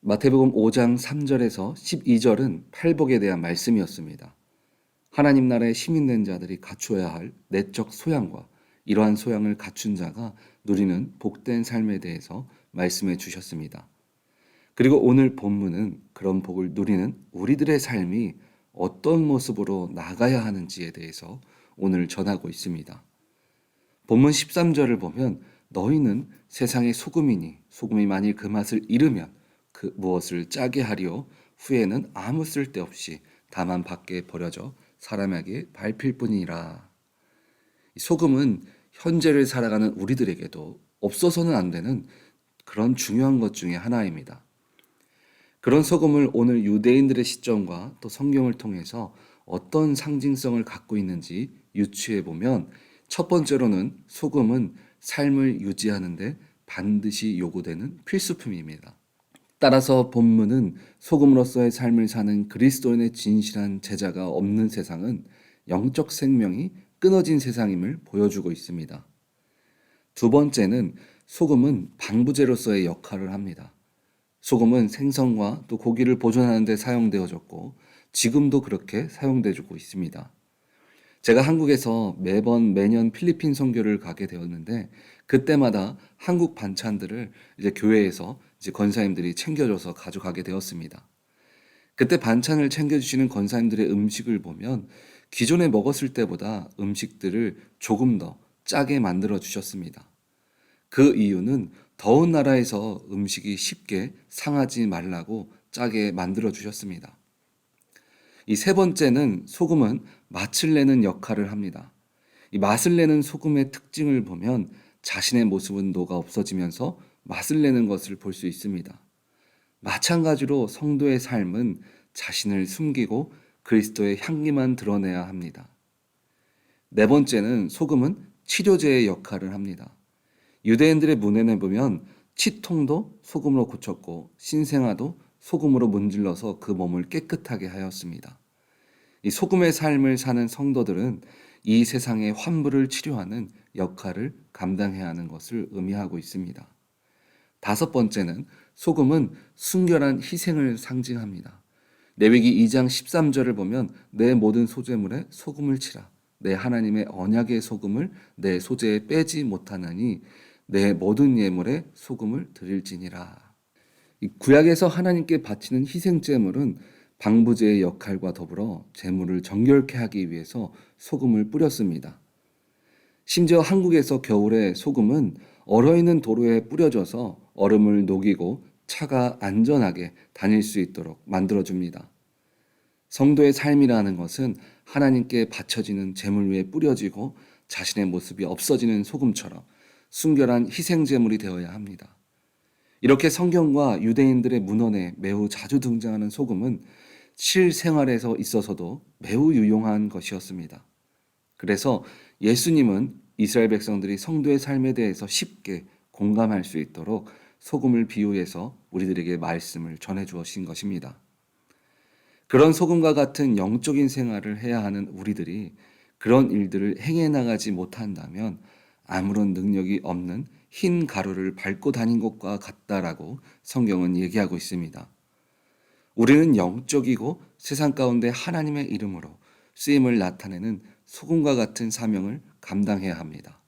마태복음 5장 3절에서 12절은 팔복에 대한 말씀이었습니다. 하나님 나라에 힘있는 자들이 갖추어야 할 내적 소양과 이러한 소양을 갖춘 자가 누리는 복된 삶에 대해서 말씀해 주셨습니다. 그리고 오늘 본문은 그런 복을 누리는 우리들의 삶이 어떤 모습으로 나가야 하는지에 대해서 오늘 전하고 있습니다. 본문 13절을 보면 너희는 세상의 소금이니 소금이 만일 그 맛을 잃으면 그 무엇을 짜게 하리요 후에는 아무 쓸데없이 다만 밖에 버려져 사람에게 밟힐 뿐이라. 소금은 현재를 살아가는 우리들에게도 없어서는 안 되는 그런 중요한 것 중에 하나입니다. 그런 소금을 오늘 유대인들의 시점과 또 성경을 통해서 어떤 상징성을 갖고 있는지 유추해 보면 첫 번째로는 소금은 삶을 유지하는데 반드시 요구되는 필수품입니다. 따라서 본문은 소금으로서의 삶을 사는 그리스도인의 진실한 제자가 없는 세상은 영적 생명이 끊어진 세상임을 보여주고 있습니다. 두 번째는 소금은 방부제로서의 역할을 합니다. 소금은 생선과 또 고기를 보존하는 데 사용되어졌고 지금도 그렇게 사용되고 있습니다. 제가 한국에서 매년 필리핀 선교를 가게 되었는데 그때마다 한국 반찬들을 이제 교회에서 이제 권사님들이 챙겨줘서 가져가게 되었습니다. 그때 반찬을 챙겨주시는 권사님들의 음식을 보면 기존에 먹었을 때보다 음식들을 조금 더 짜게 만들어 주셨습니다. 그 이유는 더운 나라에서 음식이 쉽게 상하지 말라고 짜게 만들어 주셨습니다. 이 세 번째는 소금은 맛을 내는 역할을 합니다. 이 맛을 내는 소금의 특징을 보면 자신의 모습은 녹아 없어지면서 맛을 내는 것을 볼 수 있습니다. 마찬가지로 성도의 삶은 자신을 숨기고 그리스도의 향기만 드러내야 합니다. 네 번째는 소금은 치료제의 역할을 합니다. 유대인들의 문헌에 보면 치통도 소금으로 고쳤고 신생아도 소금으로 문질러서 그 몸을 깨끗하게 하였습니다. 이 소금의 삶을 사는 성도들은 이 세상의 환부를 치료하는 역할을 감당해야 하는 것을 의미하고 있습니다. 다섯 번째는 소금은 순결한 희생을 상징합니다. 레위기 2장 13절을 보면 내 모든 소재물에 소금을 치라. 내 하나님의 언약의 소금을 내 소재에 빼지 못하느니 내 모든 예물에 소금을 드릴지니라. 이 구약에서 하나님께 바치는 희생제물은 방부제의 역할과 더불어 제물을 정결케 하기 위해서 소금을 뿌렸습니다. 심지어 한국에서 겨울에 소금은 얼어있는 도로에 뿌려져서 얼음을 녹이고 차가 안전하게 다닐 수 있도록 만들어줍니다. 성도의 삶이라는 것은 하나님께 바쳐지는 제물 위에 뿌려지고 자신의 모습이 없어지는 소금처럼 순결한 희생제물이 되어야 합니다. 이렇게 성경과 유대인들의 문헌에 매우 자주 등장하는 소금은 실생활에서 있어서도 매우 유용한 것이었습니다. 그래서 예수님은 이스라엘 백성들이 성도의 삶에 대해서 쉽게 공감할 수 있도록 소금을 비유해서 우리들에게 말씀을 전해 주신 것입니다. 그런 소금과 같은 영적인 생활을 해야 하는 우리들이 그런 일들을 행해 나가지 못한다면 아무런 능력이 없는 흰 가루를 밟고 다닌 것과 같다라고 성경은 얘기하고 있습니다. 우리는 영적이고 세상 가운데 하나님의 이름으로 쓰임을 나타내는 소금과 같은 사명을 감당해야 합니다.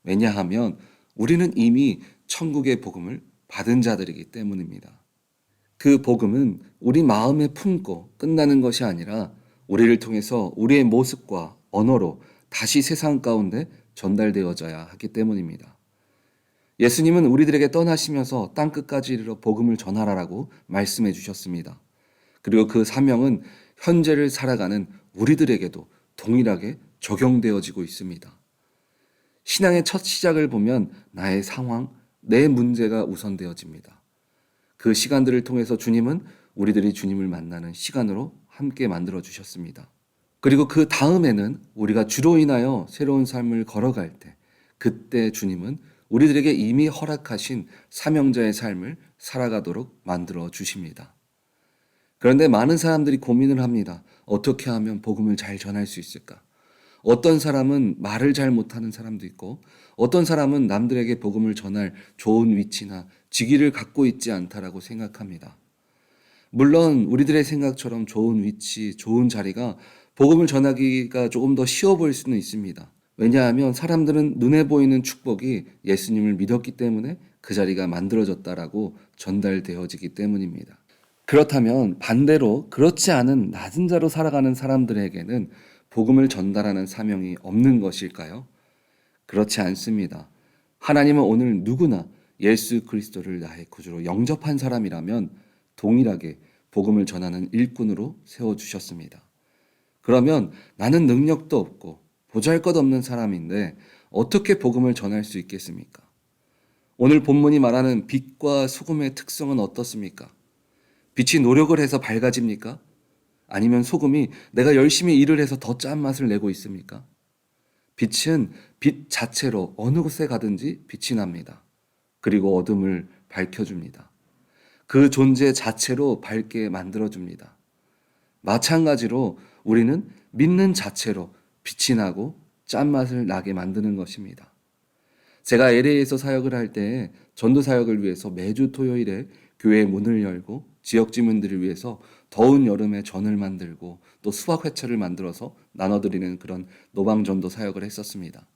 왜냐하면 우리는 이미 천국의 복음을 받은 자들이기 때문입니다. 그 복음은 우리 마음에 품고 끝나는 것이 아니라 우리를 통해서 우리의 모습과 언어로 다시 세상 가운데 전달되어져야 하기 때문입니다. 예수님은 우리들에게 떠나시면서 땅끝까지 이르러 복음을 전하라라고 말씀해 주셨습니다. 그리고 그 사명은 현재를 살아가는 우리들에게도 동일하게 적용되어지고 있습니다. 신앙의 첫 시작을 보면 나의 상황, 내 문제가 우선되어집니다. 그 시간들을 통해서 주님은 우리들이 주님을 만나는 시간으로 함께 만들어 주셨습니다. 그리고 그 다음에는 우리가 주로 인하여 새로운 삶을 걸어갈 때 그때 주님은 우리들에게 이미 허락하신 사명자의 삶을 살아가도록 만들어 주십니다. 그런데 많은 사람들이 고민을 합니다. 어떻게 하면 복음을 잘 전할 수 있을까? 어떤 사람은 말을 잘 못하는 사람도 있고 어떤 사람은 남들에게 복음을 전할 좋은 위치나 직위를 갖고 있지 않다라고 생각합니다. 물론 우리들의 생각처럼 좋은 위치, 좋은 자리가 복음을 전하기가 조금 더 쉬워 보일 수는 있습니다. 왜냐하면 사람들은 눈에 보이는 축복이 예수님을 믿었기 때문에 그 자리가 만들어졌다라고 전달되어지기 때문입니다. 그렇다면 반대로 그렇지 않은 낮은 자로 살아가는 사람들에게는 복음을 전달하는 사명이 없는 것일까요? 그렇지 않습니다. 하나님은 오늘 누구나 예수 그리스도를 나의 구주로 영접한 사람이라면 동일하게 복음을 전하는 일꾼으로 세워주셨습니다. 그러면 나는 능력도 없고 보잘것없는 사람인데 어떻게 복음을 전할 수 있겠습니까? 오늘 본문이 말하는 빛과 소금의 특성은 어떻습니까? 빛이 노력을 해서 밝아집니까? 아니면 소금이 내가 열심히 일을 해서 더 짠맛을 내고 있습니까? 빛은 빛 자체로 어느 곳에 가든지 빛이 납니다. 그리고 어둠을 밝혀줍니다. 그 존재 자체로 밝게 만들어줍니다. 마찬가지로 우리는 믿는 자체로 빛이 나고 짠맛을 나게 만드는 것입니다. 제가 LA에서 사역을 할 때 전도 사역을 위해서 매주 토요일에 교회 문을 열고 지역 주민들을 위해서 더운 여름에 전을 만들고 또 수박 회차를 만들어서 나눠드리는 그런 노방전도 사역을 했었습니다.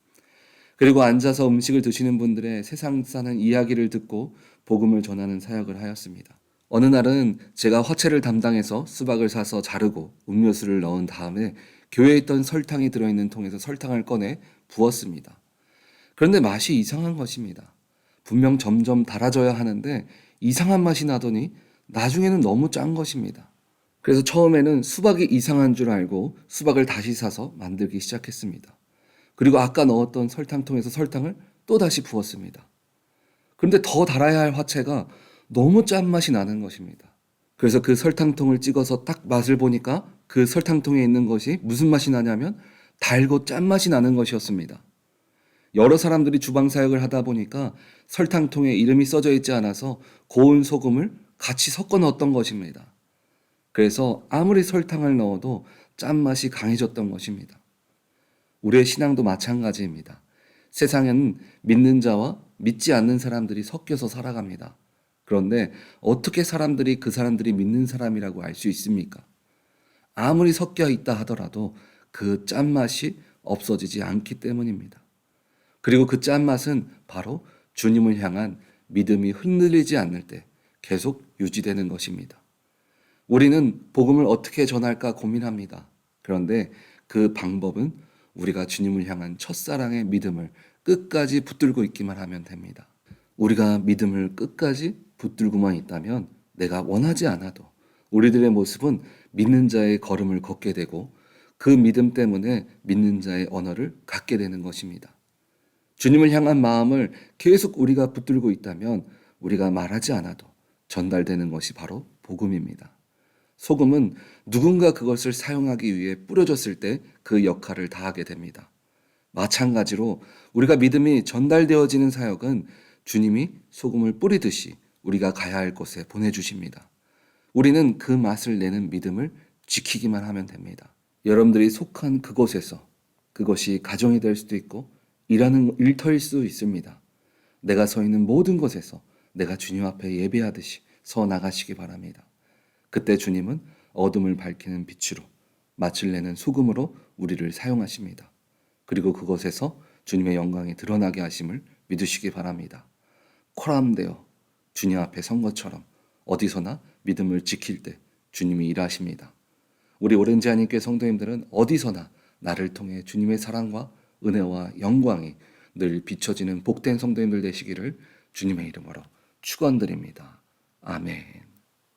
그리고 앉아서 음식을 드시는 분들의 세상 사는 이야기를 듣고 복음을 전하는 사역을 하였습니다. 어느 날은 제가 화채를 담당해서 수박을 사서 자르고 음료수를 넣은 다음에 교회에 있던 설탕이 들어있는 통에서 설탕을 꺼내 부었습니다. 그런데 맛이 이상한 것입니다. 분명 점점 달아져야 하는데 이상한 맛이 나더니 나중에는 너무 짠 것입니다. 그래서 처음에는 수박이 이상한 줄 알고 수박을 다시 사서 만들기 시작했습니다. 그리고 아까 넣었던 설탕통에서 설탕을 또 다시 부었습니다. 그런데 더 달아야 할 화채가 너무 짠맛이 나는 것입니다. 그래서 그 설탕통을 찍어서 딱 맛을 보니까 그 설탕통에 있는 것이 무슨 맛이 나냐면 달고 짠맛이 나는 것이었습니다. 여러 사람들이 주방 사역을 하다 보니까 설탕통에 이름이 써져 있지 않아서 고운 소금을 같이 섞어 넣었던 것입니다. 그래서 아무리 설탕을 넣어도 짠맛이 강해졌던 것입니다. 우리의 신앙도 마찬가지입니다. 세상에는 믿는 자와 믿지 않는 사람들이 섞여서 살아갑니다. 그런데 어떻게 사람들이 그 사람들이 믿는 사람이라고 알 수 있습니까? 아무리 섞여 있다 하더라도 그 짠맛이 없어지지 않기 때문입니다. 그리고 그 짠맛은 바로 주님을 향한 믿음이 흔들리지 않을 때 계속 유지되는 것입니다. 우리는 복음을 어떻게 전할까 고민합니다. 그런데 그 방법은 우리가 주님을 향한 첫사랑의 믿음을 끝까지 붙들고 있기만 하면 됩니다. 우리가 믿음을 끝까지 붙들고만 있다면 내가 원하지 않아도 우리들의 모습은 믿는 자의 걸음을 걷게 되고 그 믿음 때문에 믿는 자의 언어를 갖게 되는 것입니다. 주님을 향한 마음을 계속 우리가 붙들고 있다면 우리가 말하지 않아도 전달되는 것이 바로 복음입니다. 소금은 누군가 그것을 사용하기 위해 뿌려졌을 때 그 역할을 다하게 됩니다. 마찬가지로 우리가 믿음이 전달되어지는 사역은 주님이 소금을 뿌리듯이 우리가 가야 할 곳에 보내주십니다. 우리는 그 맛을 내는 믿음을 지키기만 하면 됩니다. 여러분들이 속한 그곳에서 그것이 가정이 될 수도 있고 일하는 일터일 수도 있습니다. 내가 서 있는 모든 곳에서 내가 주님 앞에 예배하듯이 서 나가시기 바랍니다. 그때 주님은 어둠을 밝히는 빛으로 맛을 내는 소금으로 우리를 사용하십니다. 그리고 그곳에서 주님의 영광이 드러나게 하심을 믿으시기 바랍니다. 코람되어 주님 앞에 선 것처럼 어디서나 믿음을 지킬 때 주님이 일하십니다. 우리 오렌지 한인교회 성도님들은 어디서나 나를 통해 주님의 사랑과 은혜와 영광이 늘 비춰지는 복된 성도님들 되시기를 주님의 이름으로 축원드립니다. 아멘.